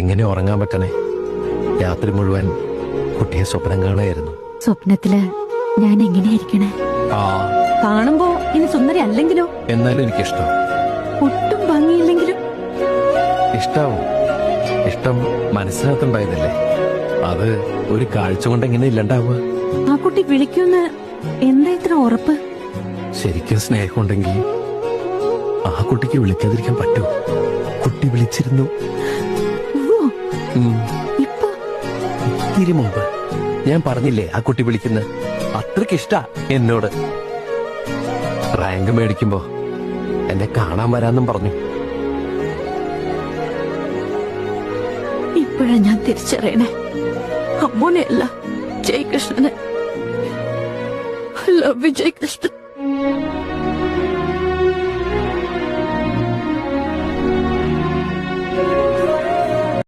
എങ്ങനെ ഉറങ്ങാൻ പറ്റണേ? രാത്രി മുഴുവൻ കുട്ടിയെ സ്വപ്നം കാണായിരുന്നു. സ്വപ്നത്തില് ഞാൻ എങ്ങനെയായിരിക്കണേ? കാണുമ്പോ ഇനി സുന്ദരി അല്ലെങ്കിലോ? എന്നാലും എനിക്കിഷ്ടം. ഒട്ടും ഭംഗിയില്ലെങ്കിലും ഇഷ്ടാവും. ഇഷ്ടം മനസ്സിനകത്തുണ്ടായതല്ലേ, അത് ഒരു കാഴ്ച കൊണ്ട് എങ്ങനെ ഇല്ലണ്ടാവുക? ആ കുട്ടി വിളിക്കുന്ന് എന്താ ഇത്ര ഉറപ്പ്? ശരിക്കും സ്നേഹമുണ്ടെങ്കിൽ ആ കുട്ടിക്ക് വിളിക്കാതിരിക്കാൻ പറ്റുമോ? കുട്ടി വിളിച്ചിരുന്നു. ഇപ്പൊ ഇത്തിരി മുമ്പ് ഞാൻ പറഞ്ഞില്ലേ ആ കുട്ടി വിളിക്കുന്ന അത്രയ്ക്ക് ഇഷ്ടാ എന്നോട്. റാങ്ക് മേടിക്കുമ്പോ എന്നെ കാണാൻ വരാന്നും പറഞ്ഞു. ഇപ്പോഴാ ഞാൻ തിരിച്ചറിയണേ, അമ്മോനെയല്ല ജയകൃഷ്ണനെ. I love you, Jayakrishnan.